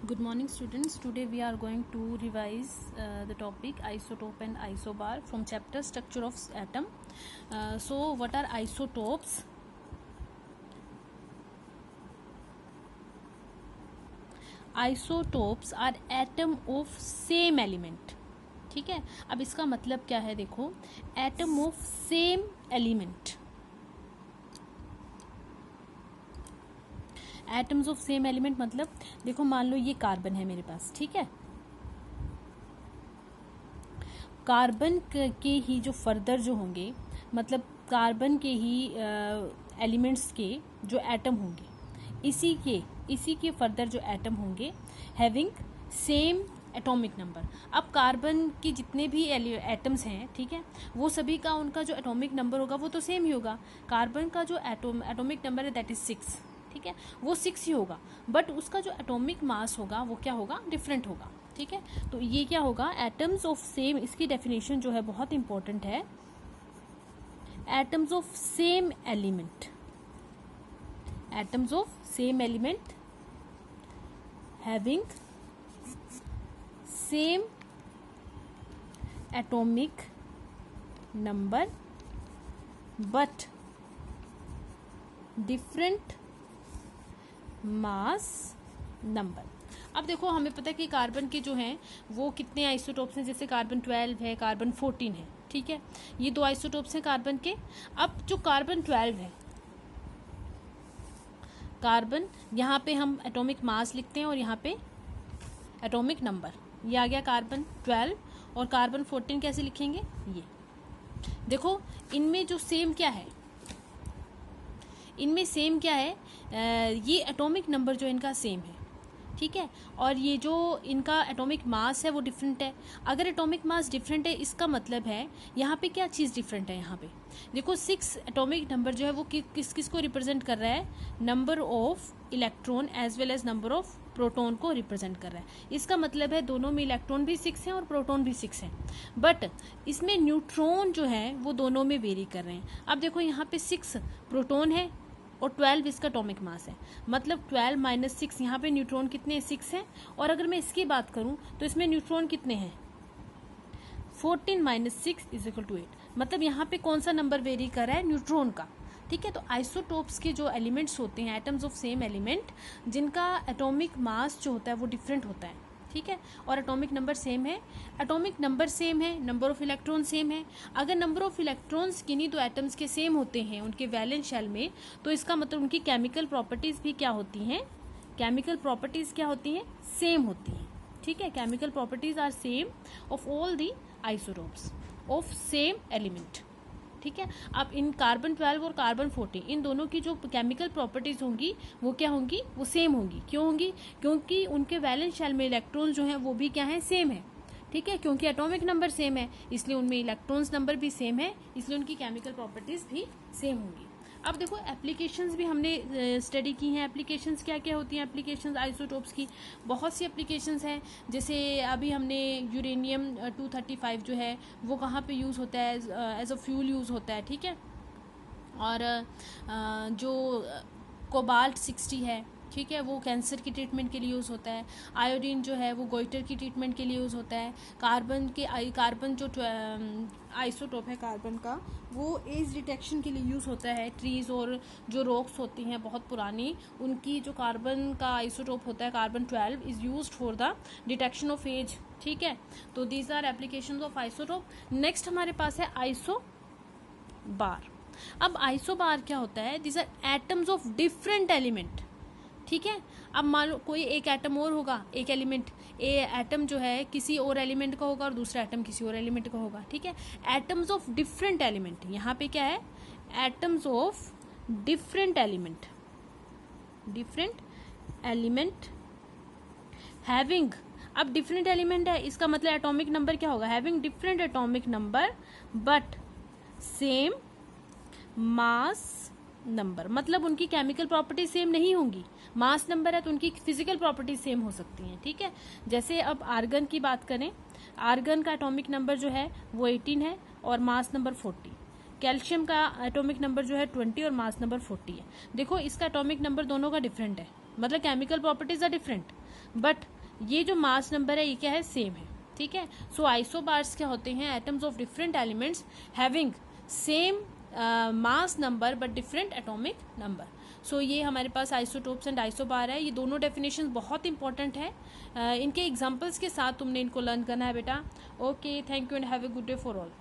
Good morning students. Today we are going to revise the topic isotope and isobar from chapter structure of atom. So what are isotopes? Isotopes are atom of same element. ठीक है, अब इसका मतलब क्या है, देखो atom of same element, atoms of same element मतलब देखो मान लो ये कार्बन है मेरे पास, ठीक है, कार्बन के ही जो फर्दर जो होंगे, मतलब कार्बन के ही एलिमेंट्स के जो एटम होंगे, इसी के फर्दर जो एटम होंगे हैविंग सेम एटॉमिक नंबर। अब कार्बन के जितने भी एटम्स हैं, ठीक है, वो सभी का उनका जो एटॉमिक नंबर होगा वो तो सेम ही होगा। कार्बन का जो एटॉमिक नंबर है दैट इज 6, ठीक है, वो 6 ही होगा, बट उसका जो एटॉमिक मास होगा वो क्या होगा, डिफरेंट होगा। ठीक है, तो ये क्या होगा, एटम्स ऑफ सेम, इसकी डेफिनेशन जो है बहुत इंपॉर्टेंट है, atoms of same element, atoms of same element having same atomic number but different mass number. अब देखो हमें पता है कि कार्बन के जो हैं वो कितने आइसोटोप्स हैं, जैसे कार्बन 12 है, कार्बन 14 है, ठीक है, ये 2 आइसोटोप्स हैं कार्बन के। अब जो कार्बन 12 है, कार्बन यहाँ पे हम एटॉमिक मास लिखते हैं और यहाँ पे एटॉमिक नंबर, ये आ गया कार्बन 12, और कार्बन 14 कैसे लिखेंगे, ये देखो इनमें जो सेम क्या है, इनमें सेम क्या है, ये एटॉमिक नंबर जो इनका सेम है, ठीक है, और ये जो इनका एटॉमिक मास है वो डिफरेंट है। अगर एटॉमिक मास डिफरेंट है इसका मतलब है यहाँ पे क्या चीज़ डिफरेंट है, यहाँ पे देखो 6 एटॉमिक नंबर जो है वो किस को रिप्रेजेंट कर रहा है, number of electron as well as number of proton को रिप्रेजेंट कर रहा है। इसका मतलब है दोनों में इलेक्ट्रॉन भी 6 हैं और प्रोटॉन भी 6 हैं, बट इसमें न्यूट्रॉन जो है वो दोनों में वेरी कर रहे हैं। अब देखो यहाँ पे 6 प्रोटॉन है और 12 इसका एटॉमिक मास है, मतलब 12 माइनस 6, यहाँ पे न्यूट्रॉन कितने 6 हैं, और अगर मैं इसकी बात करूँ तो इसमें न्यूट्रॉन कितने हैं, 14 माइनस 6 इज इक्वल टू 8, मतलब यहाँ पे कौन सा नंबर वेरी कर रहा है, न्यूट्रॉन का। ठीक है, तो आइसोटोप्स के जो एलिमेंट्स होते हैं, एटम्स ऑफ सेम एलिमेंट, जिनका एटॉमिक मास जो होता है वो डिफरेंट होता है, ठीक है, और एटॉमिक नंबर सेम है, एटॉमिक नंबर सेम है, नंबर ऑफ इलेक्ट्रॉन सेम है। अगर नंबर ऑफ इलेक्ट्रॉन्स किन्हीं दो एटम्स के सेम होते हैं उनके वैलेंस शेल में, तो इसका मतलब उनकी केमिकल प्रॉपर्टीज भी क्या होती हैं, केमिकल प्रॉपर्टीज क्या होती हैं, सेम होती हैं। ठीक है, chemical properties are same of all the isotopes of same element. ठीक है, अब इन कार्बन 12 और कार्बन 14 इन दोनों की जो केमिकल प्रॉपर्टीज होंगी वो क्या होंगी, वो सेम होंगी। क्यों होंगी, क्योंकि उनके वैलेंस शेल में इलेक्ट्रॉन जो हैं वो भी क्या है, सेम है। ठीक है, क्योंकि एटॉमिक नंबर सेम है इसलिए उनमें इलेक्ट्रॉन्स नंबर भी सेम है, इसलिए उनकी केमिकल प्रॉपर्टीज भी सेम होंगी। अब देखो एप्लीकेशंस भी हमने स्टडी की हैं। एप्लीकेशंस क्या क्या होती हैं, एप्लीकेशंस आइसोटोप्स की बहुत सी एप्लीकेशंस हैं। जैसे अभी हमने यूरेनियम 235 जो है वो कहाँ पे यूज़ होता है, एज अ फ्यूल यूज़ होता है, ठीक है, और जो कोबाल्ट 60 है, ठीक है, वो कैंसर की ट्रीटमेंट के लिए यूज़ होता है। आयोडीन जो है वो गोइटर की ट्रीटमेंट के लिए यूज़ होता है। कार्बन जो आइसोटोप है कार्बन का, वो एज डिटेक्शन के लिए यूज़ होता है। ट्रीज़ और जो रॉक्स होती हैं बहुत पुरानी, उनकी जो कार्बन का आइसोटोप होता है carbon 12 is used for the detection of age. ठीक है, तो these are applications of isotope. Next हमारे पास है आइसो बार। अब आइसोबार क्या होता है, this are atoms of different element. ठीक है, अब मान लो कोई एक एटम और होगा, एक एलिमेंट एटम जो है किसी और एलिमेंट का होगा और दूसरा एटम किसी और एलिमेंट का होगा। ठीक है, एटम्स ऑफ डिफरेंट एलिमेंट, यहाँ पे क्या है, atoms of different element, different element having, अब डिफरेंट एलिमेंट है इसका मतलब एटॉमिक नंबर क्या होगा, having different atomic number but same mass number, मतलब उनकी केमिकल प्रॉपर्टी सेम नहीं होंगी। मास नंबर है तो उनकी फिजिकल प्रॉपर्टी सेम हो सकती हैं। ठीक है, जैसे अब आर्गन की बात करें, आर्गन का एटॉमिक नंबर जो है वो 18 है और मास नंबर 40। कैल्शियम का एटॉमिक नंबर जो है 20 और मास नंबर 40 है। देखो इसका एटॉमिक नंबर दोनों का डिफरेंट है, मतलब chemical properties are different, but ये जो मास नंबर है ये क्या है, सेम है, ठीक है। सो आइसोबार्स क्या होते हैं, atoms of different elements having same mass number but different atomic number. So ये हमारे पास आइसोटोप्स एंड आइसोबार है। ये दोनों डेफिनेशन बहुत इंपॉर्टेंट है, इनके एग्जांपल्स के साथ तुमने इनको लर्न करना है बेटा। Okay, thank you and have a good day for all.